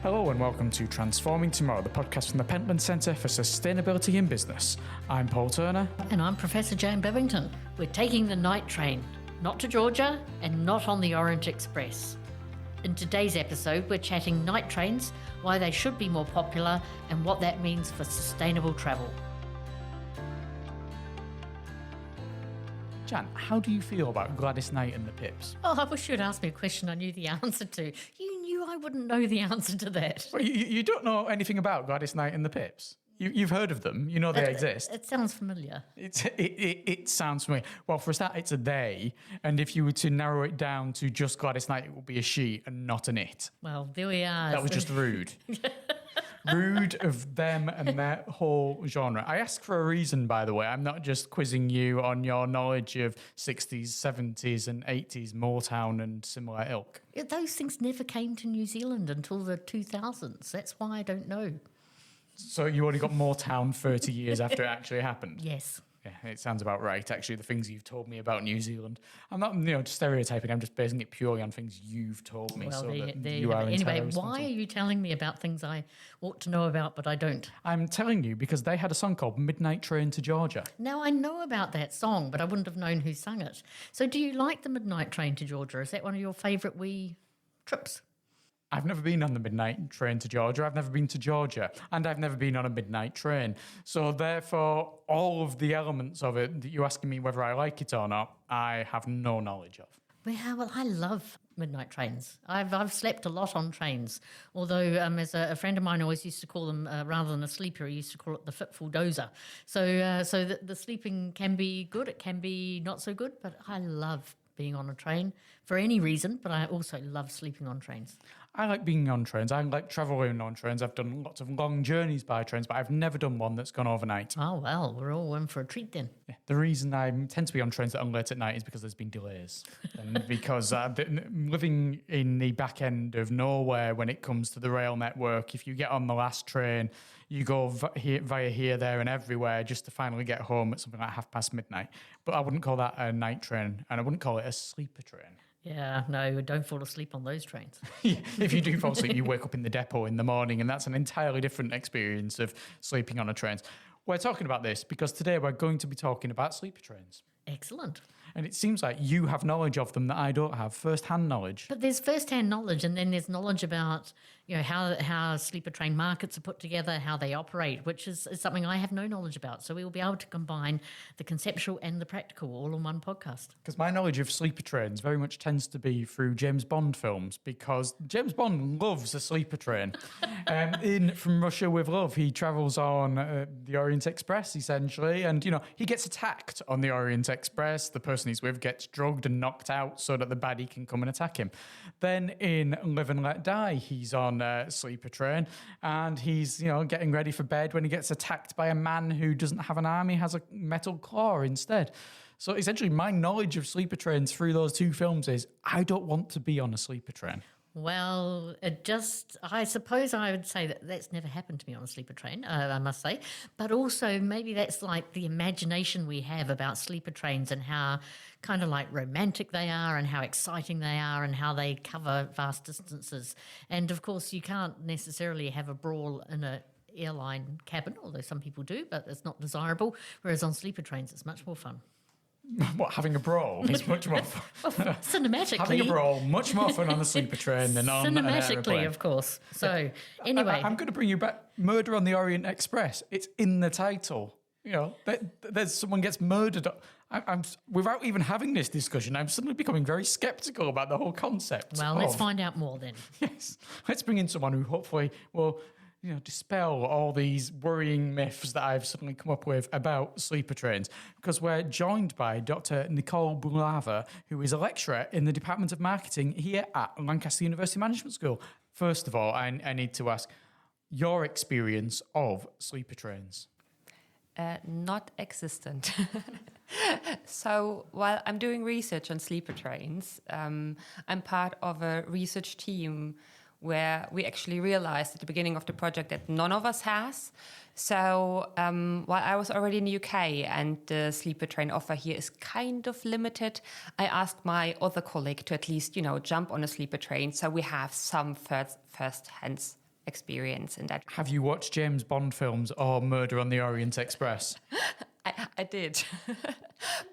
Hello and welcome to Transforming Tomorrow, the podcast from the Pentland Centre for Sustainability in Business. I'm Paul Turner. And I'm Professor Jane Bevington. We're taking the night train, not to Georgia and not on the Orient Express. In today's episode, we're chatting night trains, why they should be more popular and what that means for sustainable travel. Jan, how do you feel about Gladys Knight and the Pips? Oh, I wish you'd asked me a question I knew the answer to. You knew I wouldn't know the answer to that. Well, you don't know anything about Gladys Knight and the Pips? You've heard of them, you know they exist. It sounds familiar. It sounds familiar. Well, for a start, it's a they, and if you were to narrow it down to just Gladys Knight, it would be a she and not an it. Well, there we are. That was just rude. Rude of them and their whole genre. I ask for a reason, by the way. I'm not just quizzing you on your knowledge of 60s, 70s and 80s Motown and similar ilk. Those things never came to New Zealand until the 2000s. That's why I don't know. So you only got Motown 30 years after it actually happened? Yes. Yeah, it sounds about right, actually, the things you've told me about New Zealand. I'm not, just stereotyping, I'm just basing it purely on things you've told me. Well, so there you are anyway, why are you telling me about things I ought to know about, but I don't? I'm telling you because they had a song called Midnight Train to Georgia. Now, I know about that song, but I wouldn't have known who sang it. So do you like the Midnight Train to Georgia? Is that one of your favourite wee trips? I've never been on the midnight train to Georgia. I've never been to Georgia. And I've never been on a midnight train. So therefore, all of the elements of it that you're asking me whether I like it or not, I have no knowledge of. Yeah, well, I love midnight trains. I've slept a lot on trains. Although, as a friend of mine always used to call them, rather than a sleeper, he used to call it the fitful dozer. So the sleeping can be good. It can be not so good. But I love being on a train for any reason. But I also love sleeping on trains. I like being on trains. I like travelling on trains. I've done lots of long journeys by trains, but I've never done one that's gone overnight. Oh, well, we're all in for a treat then. Yeah. The reason I tend to be on trains that are late at night is because there's been delays. And because living in the back end of nowhere when it comes to the rail network, if you get on the last train, you go via here, there and everywhere just to finally get home at something like midnight. But I wouldn't call that a night train, and I wouldn't call it a sleeper train. Yeah, no, don't fall asleep on those trains. If you do fall asleep, you wake up in the depot in the morning, and that's an entirely different experience of sleeping on a train. We're talking about this because today we're going to be talking about sleeper trains. Excellent. And it seems like you have knowledge of them that I don't have, first-hand knowledge. But there's first-hand knowledge, and then there's knowledge about how sleeper train markets are put together, how they operate, which is something I have no knowledge about. So we will be able to combine the conceptual and the practical all in one podcast. Because my knowledge of sleeper trains very much tends to be through James Bond films, because James Bond loves a sleeper train. In From Russia with Love, he travels on the Orient Express, essentially, and, he gets attacked on the Orient Express. The person he's with gets drugged and knocked out so that the baddie can come and attack him. Then in Live and Let Die, he's on a sleeper train and he's, getting ready for bed when he gets attacked by a man who doesn't have an arm. He has a metal claw instead. So essentially my knowledge of sleeper trains through those two films is I don't want to be on a sleeper train. Well, I suppose I would say that's never happened to me on a sleeper train, I must say. But also maybe that's like the imagination we have about sleeper trains and how kind of like romantic they are and how exciting they are and how they cover vast distances. And of course, you can't necessarily have a brawl in an airline cabin, although some people do, but it's not desirable. Whereas on sleeper trains, it's much more fun. What, having a brawl is much more fun. Well, cinematically. Having a brawl, much more fun on a sleeper train than on an aeroplane. Cinematically, of course. So, anyway. I'm going to bring you back. Murder on the Orient Express. It's in the title. There's someone gets murdered. I'm without even having this discussion, I'm suddenly becoming very sceptical about the whole concept. Well, let's find out more then. Yes. Let's bring in someone who hopefully will dispel all these worrying myths that I've suddenly come up with about sleeper trains, because we're joined by Dr. Nicole Bulawa, who is a lecturer in the Department of Marketing here at Lancaster University Management School. First of all, I need to ask your experience of sleeper trains. Not existent. So while I'm doing research on sleeper trains, I'm part of a research team where we actually realized at the beginning of the project that none of us has. So while I was already in the UK and the sleeper train offer here is kind of limited, I asked my other colleague to at least, jump on a sleeper train so we have some first-hand experience in that. Have you watched James Bond films or Murder on the Orient Express? I did,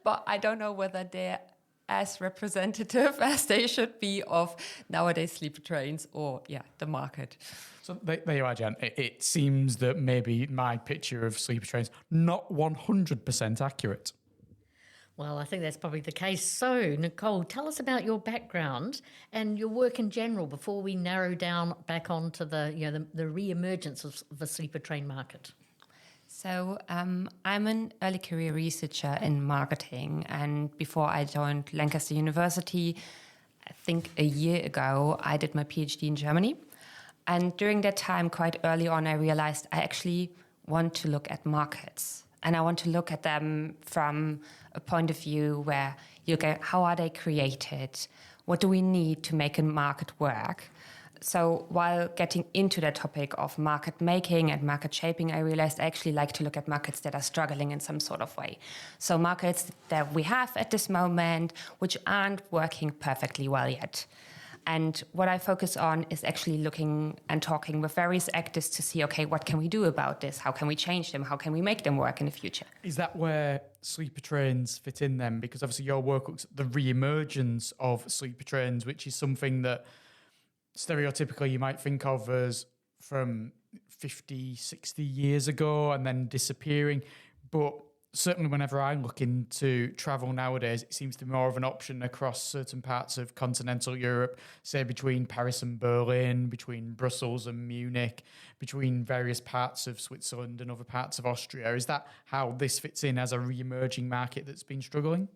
but I don't know whether they're as representative as they should be of nowadays sleeper trains or the market. So there you are, Jen. It seems that maybe my picture of sleeper trains not 100% accurate. Well, I think that's probably the case. So, Nicole, tell us about your background and your work in general before we narrow down back onto the re-emergence of the sleeper train market. So I'm an early career researcher in marketing, and before I joined Lancaster University, I think a year ago, I did my PhD in Germany. And during that time, quite early on, I realized I actually want to look at markets. And I want to look at them from a point of view where you go, how are they created? What do we need to make a market work? So while getting into the topic of market making and market shaping, I realized I actually like to look at markets that are struggling in some sort of way. So markets that we have at this moment, which aren't working perfectly well yet. And what I focus on is actually looking and talking with various actors to see, okay, what can we do about this? How can we change them? How can we make them work in the future? Is that where sleeper trains fit in then? Because obviously your work looks at the re-emergence of sleeper trains, which is something that stereotypically you might think of as from 50, 60 years ago and then disappearing. But certainly whenever I look into travel nowadays, it seems to be more of an option across certain parts of continental Europe, say between Paris and Berlin, between Brussels and Munich, between various parts of Switzerland and other parts of Austria. Is that how this fits in as a re-emerging market that's been struggling?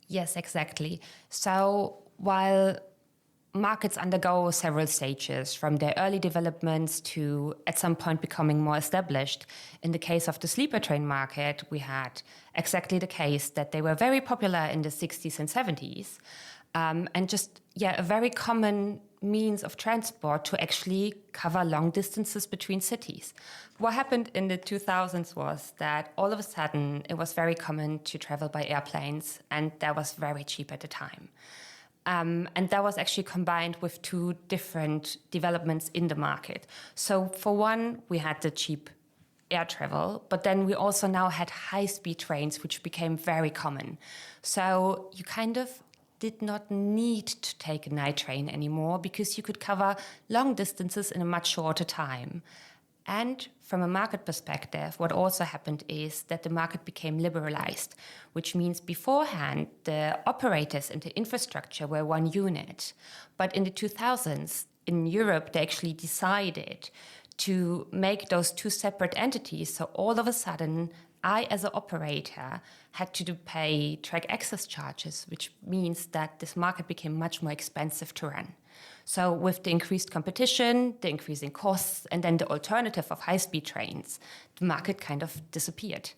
Yes, exactly. So while markets undergo several stages, from their early developments to at some point becoming more established. In the case of the sleeper train market, we had exactly the case that they were very popular in the 60s and 70s, and just, a very common means of transport to actually cover long distances between cities. What happened in the 2000s was that all of a sudden it was very common to travel by airplanes, and that was very cheap at the time. And that was actually combined with two different developments in the market. So for one, we had the cheap air travel, but then we also now had high-speed trains, which became very common. So you kind of did not need to take a night train anymore because you could cover long distances in a much shorter time. And from a market perspective, what also happened is that the market became liberalized, which means beforehand, the operators and the infrastructure were one unit. But in the 2000s, in Europe, they actually decided to make those two separate entities. So all of a sudden, I, as an operator, had to pay track access charges, which means that this market became much more expensive to run. So with the increased competition, the increasing costs, and then the alternative of high-speed trains, the market kind of disappeared.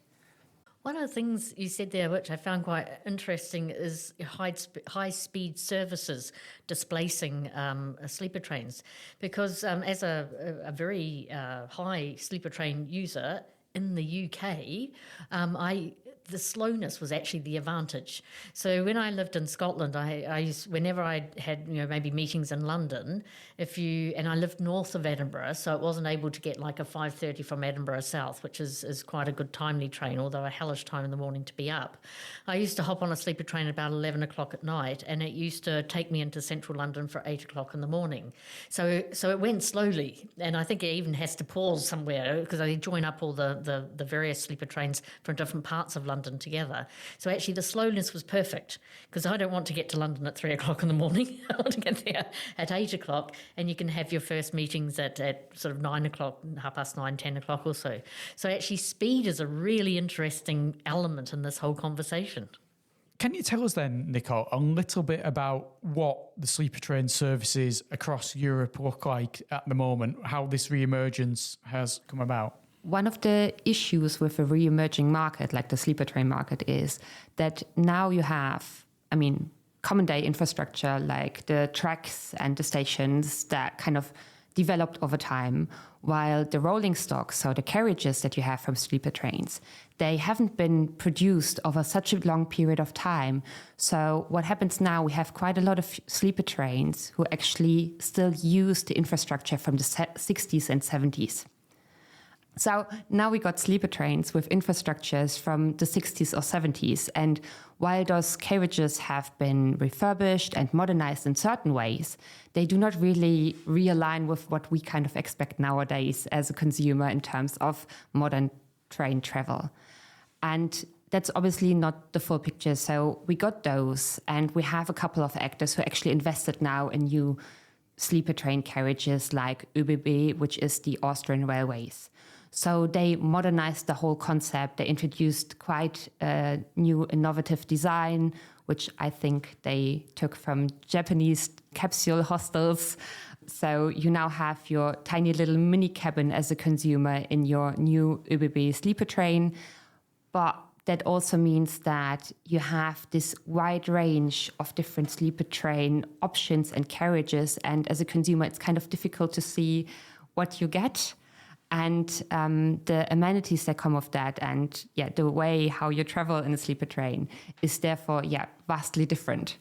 One of the things you said there, which I found quite interesting, is high-speed services displacing sleeper trains. Because as a very high sleeper train user in the UK, the slowness was actually the advantage. So when I lived in Scotland, I used, whenever I had maybe meetings in London, and I lived north of Edinburgh, so it wasn't able to get like a 5:30 from Edinburgh south, which is quite a good timely train, although a hellish time in the morning to be up. I used to hop on a sleeper train about 11 o'clock at night, and it used to take me into central London for 8 o'clock in the morning. So it went slowly, and I think it even has to pause somewhere because they join up all the various sleeper trains from different parts of London together. So actually the slowness was perfect because I don't want to get to London at 3 o'clock in the morning. I want to get there at 8 o'clock, and you can have your first meetings at sort of 9 o'clock, 9:30, 10 o'clock or so. So actually speed is a really interesting element in this whole conversation. Can you tell us then, Nicole, a little bit about what the sleeper train services across Europe look like at the moment, how this re-emergence has come about? One of the issues with a re-emerging market like the sleeper train market is that now you have, common day infrastructure like the tracks and the stations that kind of developed over time, while the rolling stock, so the carriages that you have from sleeper trains, they haven't been produced over such a long period of time. So what happens now, we have quite a lot of sleeper trains who actually still use the infrastructure from the 60s and 70s. So now we got sleeper trains with infrastructures from the 60s or 70s. And while those carriages have been refurbished and modernized in certain ways, they do not really realign with what we kind of expect nowadays as a consumer in terms of modern train travel. And that's obviously not the full picture. So we got those, and we have a couple of actors who actually invested now in new sleeper train carriages like ÖBB, which is the Austrian Railways. So they modernized the whole concept. They introduced quite a new innovative design, which I think they took from Japanese capsule hostels. So you now have your tiny little mini cabin as a consumer in your new ÖBB sleeper train. But that also means that you have this wide range of different sleeper train options and carriages. And as a consumer, it's kind of difficult to see what you get. And the amenities that come with that, and the way how you travel in a sleeper train is therefore vastly different.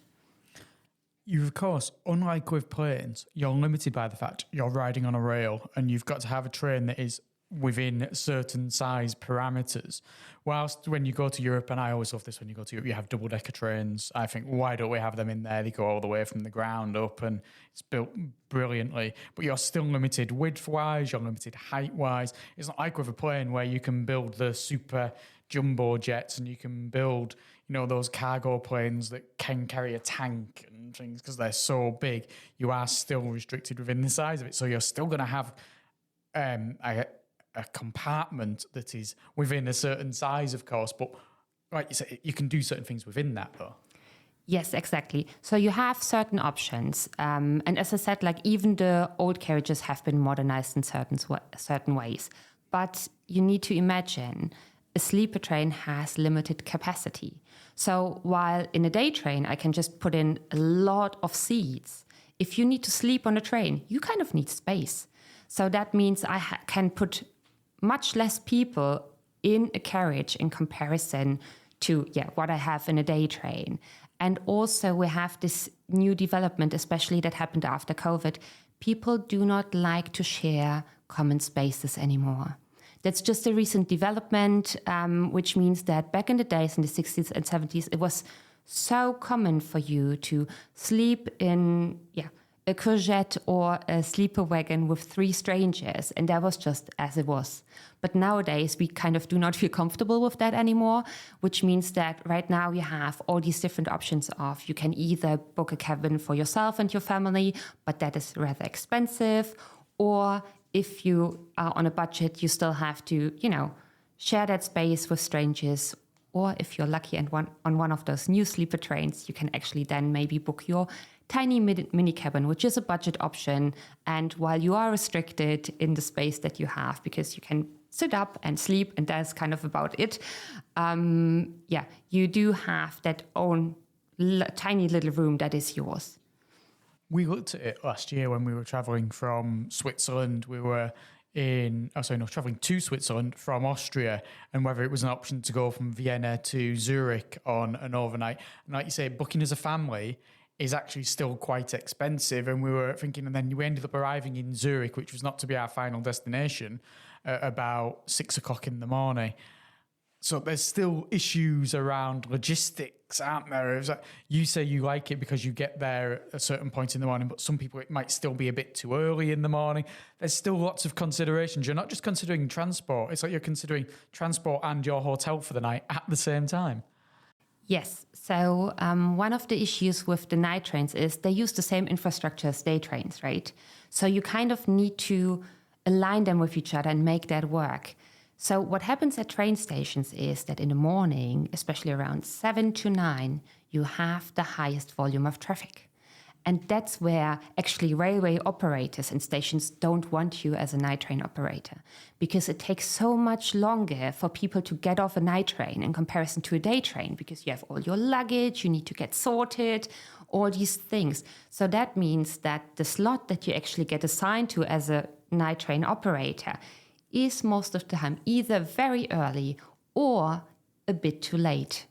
You, of course, unlike with planes, you're limited by the fact you're riding on a rail, and you've got to have a train that is within certain size parameters. Whilst when you go to Europe, and I always love this, when you go to Europe, you have double-decker trains. I think, why don't we have them in there? They go all the way from the ground up, and it's built brilliantly. But you're still limited width-wise, you're limited height-wise. It's not like with a plane where you can build the super jumbo jets, and you can build, those cargo planes that can carry a tank and things because they're so big. You are still restricted within the size of it. So you're still going to have a compartment that is within a certain size, of course, but like you said, you can do certain things within that, though. Yes, exactly. So you have certain options. And as I said, like even the old carriages have been modernized in certain ways. But you need to imagine a sleeper train has limited capacity. So while in a day train, I can just put in a lot of seats, if you need to sleep on a train, you kind of need space. So that means I can put much less people in a carriage in comparison to what I have in a day train. And also we have this new development, especially that happened after COVID. People do not like to share common spaces anymore. That's just a recent development, which means that back in the days, in the 60s and 70s, it was so common for you to sleep in a courgette or a sleeper wagon with 3 strangers, and that was just as it was. But nowadays, we kind of do not feel comfortable with that anymore, which means that right now you have all these different options of you can either book a cabin for yourself and your family, but that is rather expensive, or if you are on a budget, you still have to, share that space with strangers. Or if you're lucky and on one of those new sleeper trains, you can actually then maybe book your tiny mini cabin, which is a budget option. And while you are restricted in the space that you have, because you can sit up and sleep, and that's kind of about it, you do have that own tiny little room that is yours. We looked at it last year when we were travelling from Switzerland. We were travelling to Switzerland from Austria, and whether it was an option to go from Vienna to Zurich on an overnight. And like you say, booking as a family is actually still quite expensive. And we were thinking, and then we ended up arriving in Zurich, which was not to be our final destination, about 6 o'clock in the morning. So there's still issues around logistics, aren't there? Like you say you like it because you get there at a certain point in the morning, but some people, it might still be a bit too early in the morning. There's still lots of considerations. You're not just considering transport. It's like you're considering transport and your hotel for the night at the same time. Yes. So one of the issues with the night trains is they use the same infrastructure as day trains, right? So you kind of need to align them with each other and make that work. So what happens at train stations is that in the morning, especially around 7 to 9, you have the highest volume of traffic. And that's where actually railway operators and stations don't want you as a night train operator, because it takes so much longer for people to get off a night train in comparison to a day train, because you have all your luggage, you need to get sorted, all these things. So that means that the slot that you actually get assigned to as a night train operator is most of the time either very early or a bit too late.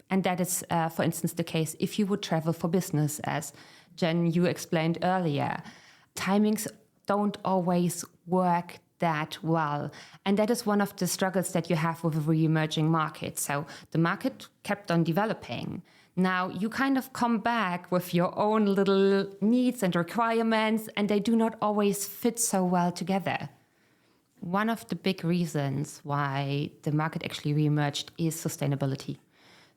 And that is, for instance, the case if you would travel for business, as Jen, you explained earlier. Timings don't always work that well. And that is one of the struggles that you have with a re-emerging market. So the market kept on developing. Now you kind of come back with your own little needs and requirements, and they do not always fit so well together. One of the big reasons why the market actually re-emerged is sustainability.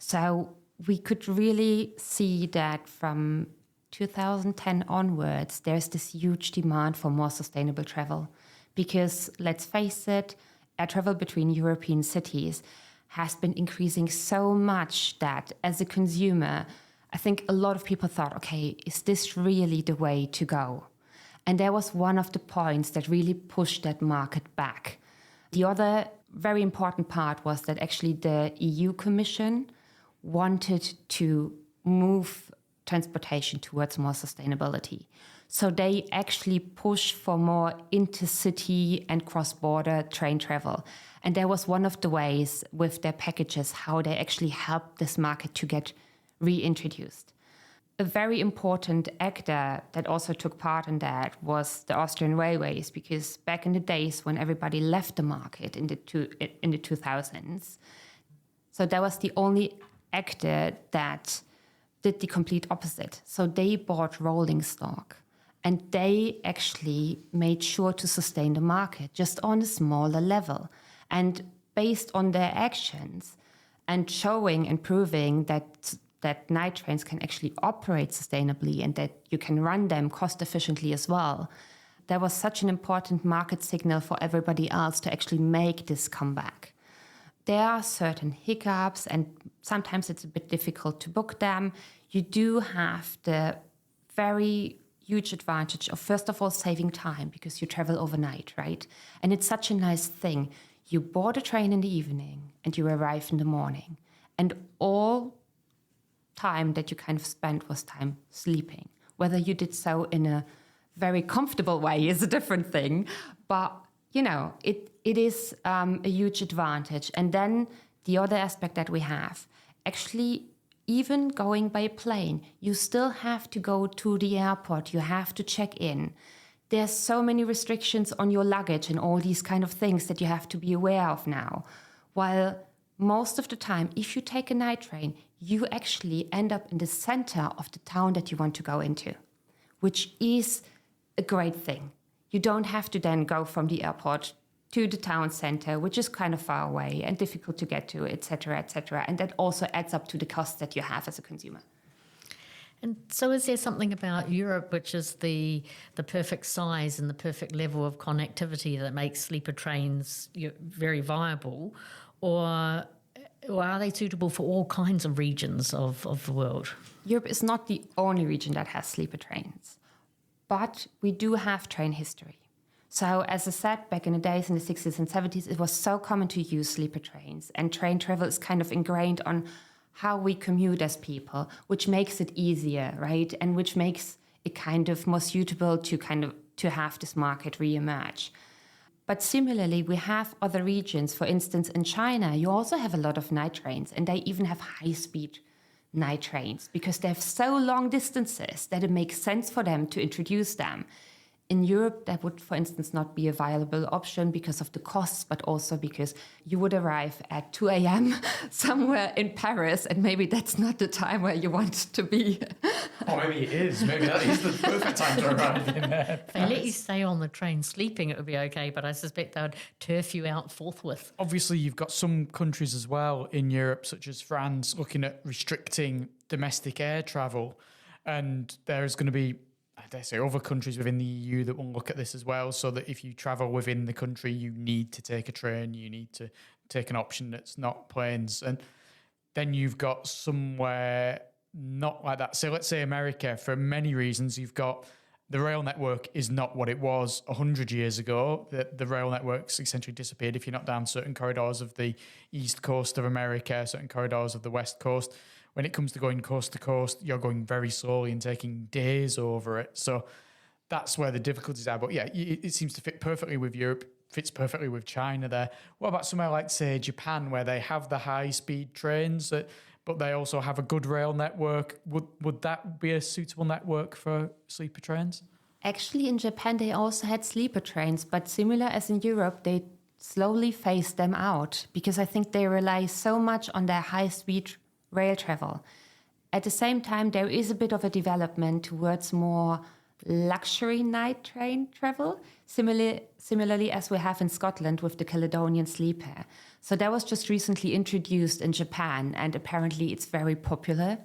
So we could really see that from 2010 onwards, there's this huge demand for more sustainable travel. Because let's face it, air travel between European cities has been increasing so much that as a consumer, I think a lot of people thought, okay, is this really the way to go? And that was one of the points that really pushed that market back. The other very important part was that actually the EU Commission wanted to move transportation towards more sustainability. So they actually push for more intercity and cross-border train travel. And that was one of the ways with their packages how they actually helped this market to get reintroduced. A very important actor that also took part in that was the Austrian Railways, because back in the days when everybody left the market in the 2000s, so that was the only actor that did the complete opposite. So they bought rolling stock. And they actually made sure to sustain the market just on a smaller level. And based on their actions and showing and proving that night trains can actually operate sustainably and that you can run them cost efficiently as well, there was such an important market signal for everybody else to actually make this comeback. There are certain hiccups and sometimes it's a bit difficult to book them. You do have the very huge advantage of, first of all, saving time because you travel overnight, right? And it's such a nice thing. You board a train in the evening and you arrive in the morning. And all time that you kind of spent was time sleeping. Whether you did so in a very comfortable way is a different thing. But, you know, it is a huge advantage. And then the other aspect that we have, actually, even going by plane, you still have to go to the airport. You have to check in. There's so many restrictions on your luggage and all these kind of things that you have to be aware of now. While most of the time, if you take a night train, you actually end up in the center of the town that you want to go into, which is a great thing. You don't have to then go from the airport to the town center, which is kind of far away and difficult to get to, et cetera, et cetera. And that also adds up to the cost that you have as a consumer. And so is there something about Europe which is the perfect size and the perfect level of connectivity that makes sleeper trains very viable? Or are they suitable for all kinds of regions of the world? Europe is not the only region that has sleeper trains, but we do have train history. So as I said, back in the days in the 60s and 70s, it was so common to use sleeper trains, and train travel is kind of ingrained on how we commute as people, which makes it easier, right? And which makes it kind of more suitable to have this market re-emerge. But similarly, we have other regions. For instance, in China, you also have a lot of night trains, and they even have high-speed night trains because they have so long distances that it makes sense for them to introduce them. In Europe, that would, for instance, not be a viable option because of the costs, but also because you would arrive at 2 a.m. somewhere in Paris, and maybe that's not the time where you want to be. Or maybe it is. Maybe that is the perfect time to arrive in there. If they let you stay on the train sleeping, it would be okay, but I suspect they would turf you out forthwith. Obviously, you've got some countries as well in Europe, such as France, looking at restricting domestic air travel. And there's going to be, I dare say, other countries within the EU that will look at this as well, so that if you travel within the country, you need to take a train, you need to take an option that's not planes. And then you've got somewhere not like that. So let's say America, for many reasons, you've got the rail network is not what it was 100 years ago. The rail network's essentially disappeared if you're not down certain corridors of the east coast of America, certain corridors of the west coast. When it comes to going coast to coast, you're going very slowly and taking days over it. So that's where the difficulties are. But yeah, it seems to fit perfectly with Europe, fits perfectly with China there. What about somewhere like, say, Japan, where they have the high-speed trains, but they also have a good rail network? Would that be a suitable network for sleeper trains? Actually, in Japan, they also had sleeper trains, but similar as in Europe, they slowly phased them out because I think they rely so much on their high-speed rail travel. At the same time, there is a bit of a development towards more luxury night train travel, similarly as we have in Scotland with the Caledonian Sleeper. So that was just recently introduced in Japan, and apparently it's very popular.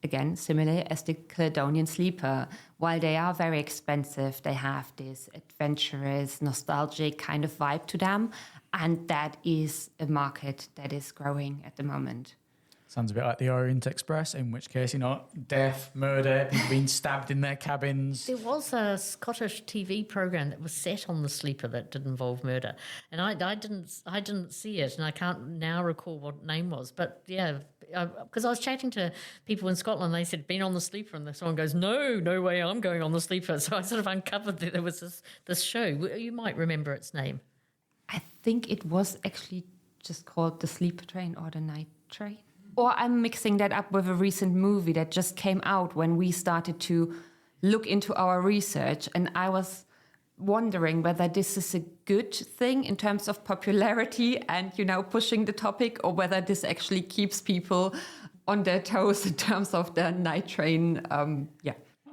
Again, similar as the Caledonian Sleeper. While they are very expensive, they have this adventurous, nostalgic kind of vibe to them, and that is a market that is growing at the moment. Sounds a bit like the Orient Express, in which case, death, murder, people being stabbed in their cabins. There was a Scottish TV program that was set on the sleeper that did involve murder, and I didn't see it, and I can't now recall what name was. But yeah, because I was chatting to people in Scotland, they said been on the sleeper, and someone goes, no way, I'm going on the sleeper. So I sort of uncovered that there was this show. You might remember its name. I think it was actually just called the Sleeper Train or the Night Train. Or I'm mixing that up with a recent movie that just came out when we started to look into our research. And I was wondering whether this is a good thing in terms of popularity and, pushing the topic, or whether this actually keeps people on their toes in terms of the night train.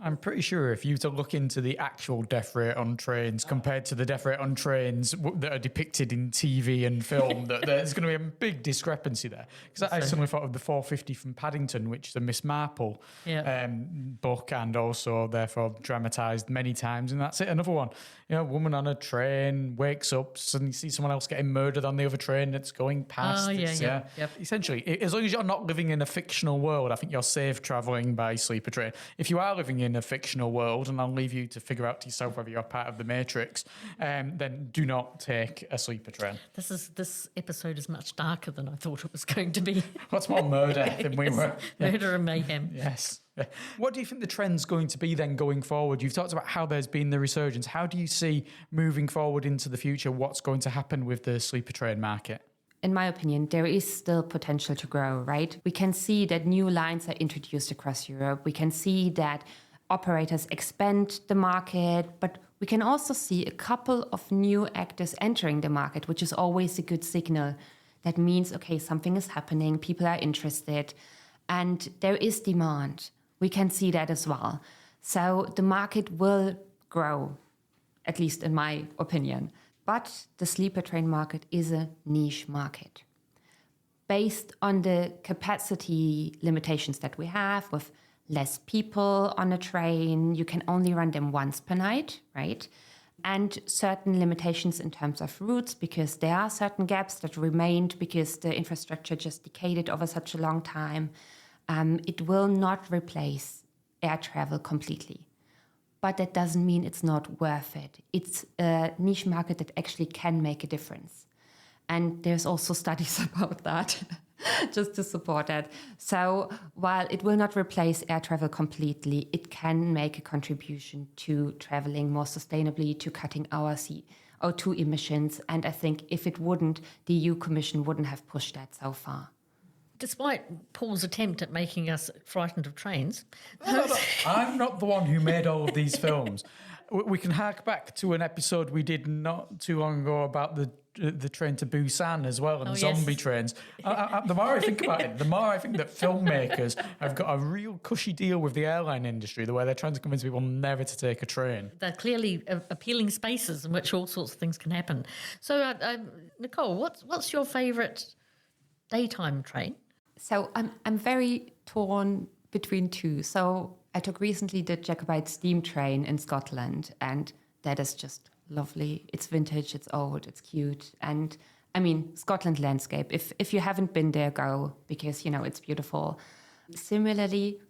I'm pretty sure if you were to look into the actual death rate on trains compared to the death rate on trains that are depicted in TV and film, that there's going to be a big discrepancy there. Because I suddenly thought of the 450 from Paddington, which is a Miss Marple book, and also therefore dramatised many times. And that's it. Another one, a woman on a train wakes up, suddenly sees someone else getting murdered on the other train that's going past. Yep. Essentially, as long as you're not living in a fictional world, I think you're safe travelling by sleeper train. If you are living in a fictional world, and I'll leave you to figure out to yourself whether you're part of the Matrix, then do not take a sleeper train. This episode is much darker than I thought it was going to be. Lots more murder than we were. Murder and mayhem. Yes. What do you think the trend's going to be then going forward? You've talked about how there's been the resurgence. How do you see moving forward into the future what's going to happen with the sleeper train market? In my opinion, there is still potential to grow, right? We can see that new lines are introduced across Europe. We can see that operators expand the market, but we can also see a couple of new actors entering the market, which is always a good signal. That means, okay, something is happening, people are interested, and there is demand. We can see that as well. So the market will grow, at least in my opinion. But the sleeper train market is a niche market. Based on the capacity limitations that we have, with less people on a train, you can only run them once per night, right? And certain limitations in terms of routes, because there are certain gaps that remained because the infrastructure just decayed over such a long time. It will not replace air travel completely. But that doesn't mean it's not worth it. It's a niche market that actually can make a difference. And there's also studies about that, just to support that. So while it will not replace air travel completely, it can make a contribution to traveling more sustainably, to cutting our CO2 emissions. And I think if it wouldn't, the EU Commission wouldn't have pushed that so far. Despite Paul's attempt at making us frightened of trains. No. I'm not the one who made all of these films. We can hark back to an episode we did not too long ago about the train to Busan as well, and zombie trains. The more I think about it, the more I think that filmmakers have got a real cushy deal with the airline industry, the way they're trying to convince people never to take a train. They're clearly appealing spaces in which all sorts of things can happen. So, Nicole, what's your favourite daytime train? So I'm very torn between two. So I took recently the Jacobite steam train in Scotland, and that is just lovely. It's vintage, it's old, it's cute. And I mean, Scotland landscape. If you haven't been there, go, because, it's beautiful. Similarly,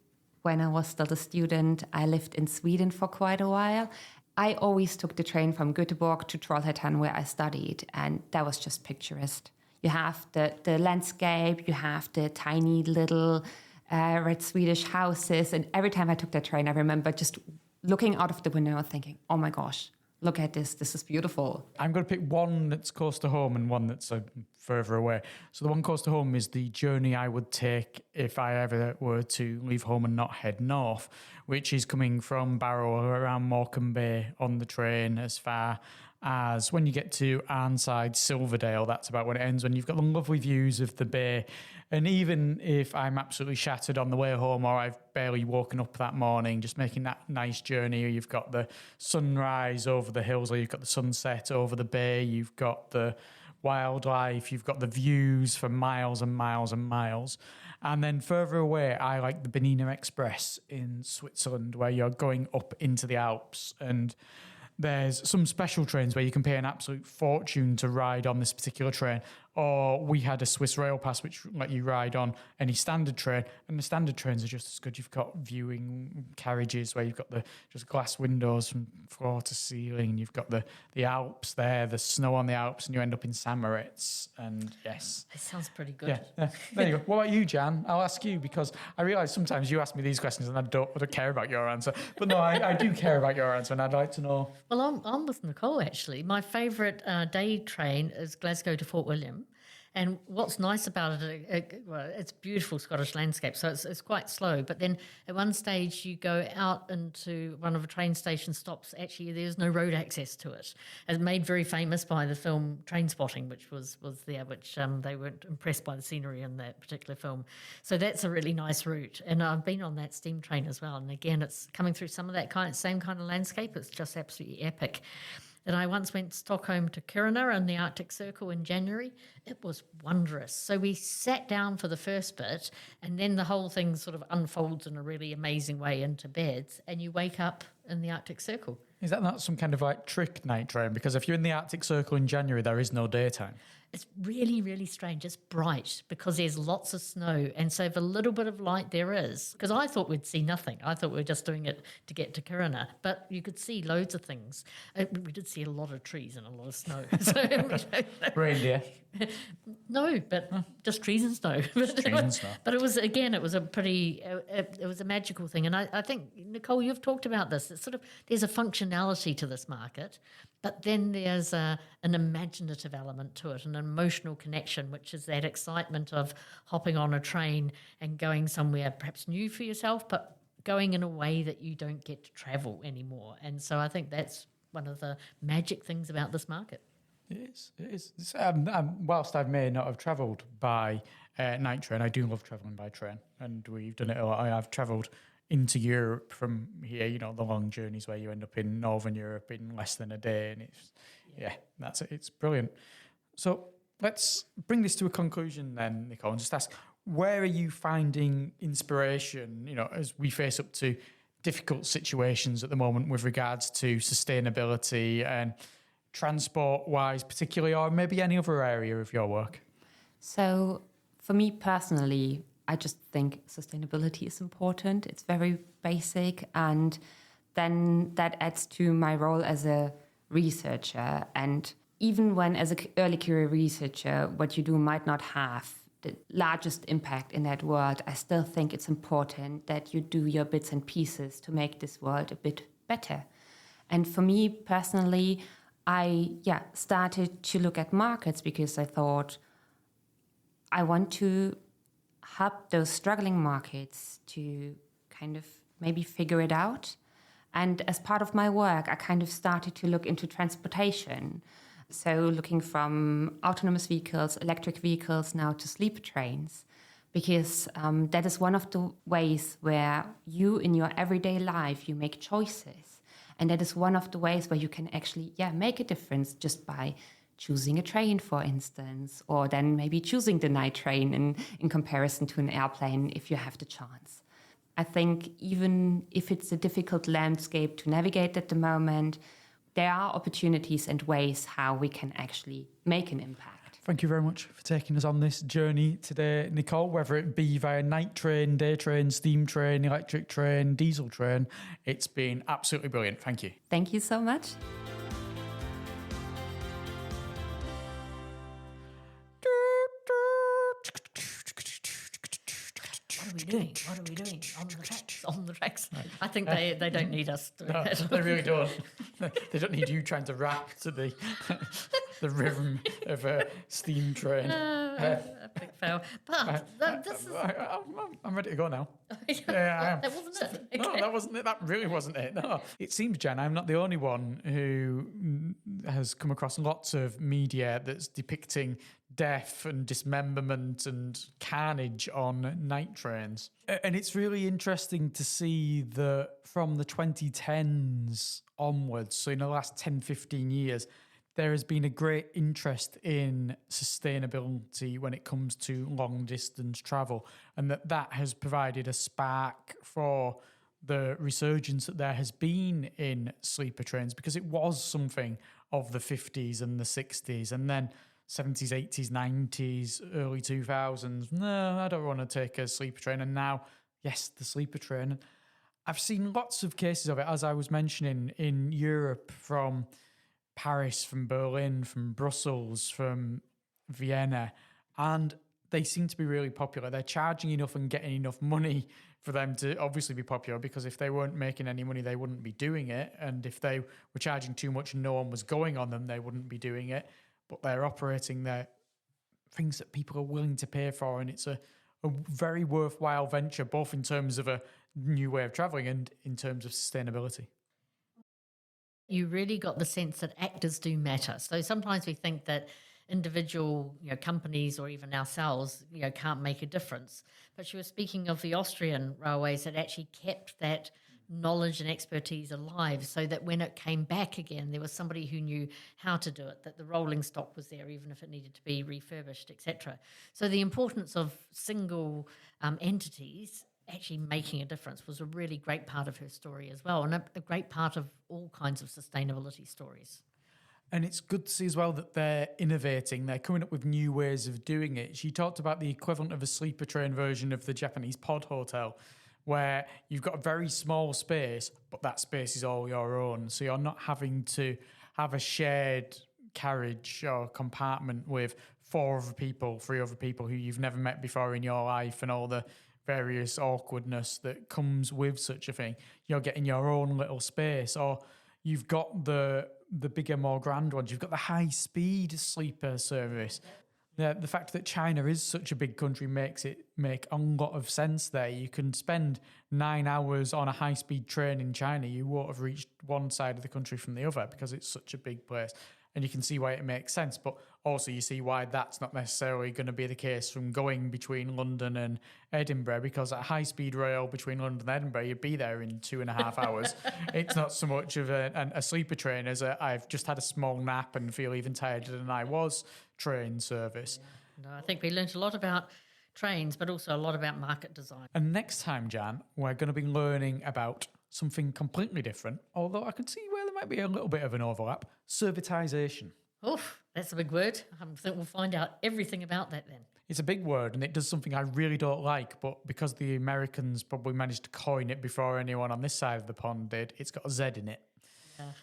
when I was still a student, I lived in Sweden for quite a while. I always took the train from Göteborg to Trollhättan, where I studied, and that was just picturesque. You have the landscape, you have the tiny little red Swedish houses, and every time I took that train, I remember just looking out of the window and thinking, oh my gosh, look at this is beautiful. I'm going to pick one that's close to home and one that's further away. So the one close to home is the journey I would take if I ever were to leave home and not head north, which is coming from Barrow around Morecambe Bay on the train as far as when you get to Arnside, Silverdale. That's about when it ends, when you've got the lovely views of the bay. And even if I'm absolutely shattered on the way home, or I've barely woken up that morning, just making that nice journey, you've got the sunrise over the hills, or you've got the sunset over the bay, you've got the wildlife, you've got the views for miles and miles and miles. And then further away, I like the Bernina Express in Switzerland, where you're going up into the Alps, and there's some special trains where you can pay an absolute fortune to ride on this particular train. Or we had a Swiss Rail Pass, which let you ride on any standard train. And the standard trains are just as good. You've got viewing carriages where you've got the just glass windows from floor to ceiling. You've got the Alps there, the snow on the Alps, and you end up in St. Moritz. And yes. It sounds pretty good. Yeah. There you go. What about you, Jan? I'll ask you, because I realise sometimes you ask me these questions and I don't care about your answer. But no, I do care about your answer, and I'd like to know. Well, I'm with Nicole, actually. My favourite day train is Glasgow to Fort William. And what's nice about it, well, it's beautiful Scottish landscape, so it's quite slow. But then at one stage you go out into one of the train station stops. Actually, there's no road access to it. It's made very famous by the film Trainspotting, which was there, which they weren't impressed by the scenery in that particular film. So that's a really nice route. And I've been on that steam train as well. And again, it's coming through some of that same kind of landscape. It's just absolutely epic. And I once went to Stockholm to Kiruna in the Arctic Circle in January. It was wondrous. So we sat down for the first bit, and then the whole thing sort of unfolds in a really amazing way into beds, and you wake up in the Arctic Circle. Is that not some kind of like trick night train? Because if you're in the Arctic Circle in January, there is no daytime. It's really, really strange. It's bright because there's lots of snow. And so the little bit of light there is, because I thought we'd see nothing. I thought we were just doing it to get to Kiruna. But you could see loads of things. We did see a lot of trees and a lot of snow. Reindeer. No, but just trees and snow. Trees and snow. But it was a pretty, it was a magical thing. And I think, Nicole, you've talked about this. It's sort of, there's a functionality to this market, but then there's an imaginative element to it, an emotional connection, which is that excitement of hopping on a train and going somewhere perhaps new for yourself, but going in a way that you don't get to travel anymore. And so I think that's one of the magic things about this market. It is. Whilst I may not have travelled by night train, I do love travelling by train, and we've done it a lot. I've travelled into Europe from here, the long journeys where you end up in Northern Europe in less than a day, and that's it. It's brilliant. So let's bring this to a conclusion then, Nicole, and just ask, where are you finding inspiration, as we face up to difficult situations at the moment with regards to sustainability and transport-wise particularly, or maybe any other area of your work? So for me personally, I just think sustainability is important. It's very basic, and then that adds to my role as a researcher. And even when as an early career researcher, what you do might not have the largest impact in that world, I still think it's important that you do your bits and pieces to make this world a bit better. And for me personally, I started to look at markets because I thought I want to help those struggling markets to kind of maybe figure it out. And as part of my work, I kind of started to look into transportation. So looking from autonomous vehicles, electric vehicles, now to sleeper trains, because that is one of the ways where you in your everyday life, you make choices. And that is one of the ways where you can actually, make a difference just by choosing a train, for instance, or then maybe choosing the night train in comparison to an airplane if you have the chance. I think even if it's a difficult landscape to navigate at the moment, there are opportunities and ways how we can actually make an impact. Thank you very much for taking us on this journey today, Nicole, whether it be via night train, day train, steam train, electric train, diesel train. It's been absolutely brilliant. Thank you. Thank you so much. What are we doing? What are we doing? On the tracks, on the tracks. I think they don't need us doing No, that. they really don't. They don't need you trying to rap to the rhythm of a steam train. A big fail. But this is... I'm ready to go now. Yeah, I am. that wasn't it. No, Okay. that wasn't it. That really wasn't it. No. It seems, Jen, I'm not the only one who has come across lots of media that's depicting death and dismemberment and carnage on night trains. And it's really interesting to see that from the 2010s onwards, so in the last 10, 15 years, there has been a great interest in sustainability when it comes to long distance travel, and that has provided a spark for the resurgence that there has been in sleeper trains, because it was something of the 50s and the 60s, and then 70s, 80s, 90s, early 2000s. No, I don't want to take a sleeper train. And now, yes, the sleeper train. I've seen lots of cases of it, as I was mentioning, in Europe, from Paris, from Berlin, from Brussels, from Vienna, and they seem to be really popular. They're charging enough and getting enough money for them to obviously be popular, because if they weren't making any money, they wouldn't be doing it. And if they were charging too much and no one was going on them, they wouldn't be doing it. But they're operating their things that people are willing to pay for, and it's a very worthwhile venture, both in terms of a new way of traveling and in terms of sustainability. You really got the sense that actors do matter. So sometimes we think that individual, companies or even ourselves, can't make a difference. But she was speaking of the Austrian railways that actually kept that knowledge and expertise alive, so that when it came back again, there was somebody who knew how to do it, that the rolling stock was there, even if it needed to be refurbished, etc. So the importance of single entities actually making a difference was a really great part of her story as well, and a great part of all kinds of sustainability stories. And it's good to see as well that they're innovating. They're coming up with new ways of doing it. She talked about the equivalent of a sleeper train version of the Japanese pod hotel, where you've got a very small space, but that space is all your own. So you're not having to have a shared carriage or compartment with 4 other people, 3 other people who you've never met before in your life, and all the various awkwardness that comes with such a thing. You're getting your own little space. Or you've got the bigger, more grand ones. You've got the high-speed sleeper service. The fact that China is such a big country makes it make a lot of sense there. You can spend 9 hours on a high-speed train in China. You won't have reached one side of the country from the other, because it's such a big place. And you can see why it makes sense. But also you see why that's not necessarily going to be the case from going between London and Edinburgh, because a high-speed rail between London and Edinburgh, you'd be there in 2.5 hours. It's not so much of a sleeper train as I've just had a small nap and feel even tired than I was train service. No, I think we learned a lot about trains, but also a lot about market design. And next time, Jan, we're going to be learning about something completely different, although I can see where there might be a little bit of an overlap: servitization. Oof, that's a big word. I think we'll find out everything about that then. It's a big word, and it does something I really don't like, but because the Americans probably managed to coin it before anyone on this side of the pond did, it's got a Z in it.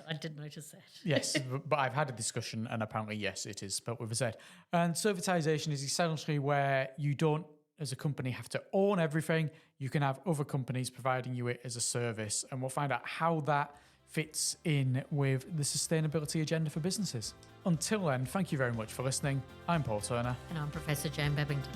I did notice that. Yes, but I've had a discussion, and apparently, yes, it is spelt with a Z. And servitization is essentially where you don't, as a company, have to own everything. You can have other companies providing you it as a service, and we'll find out how that fits in with the sustainability agenda for businesses. Until then, thank you very much for listening. I'm Paul Turner. And I'm Professor Jane Babington.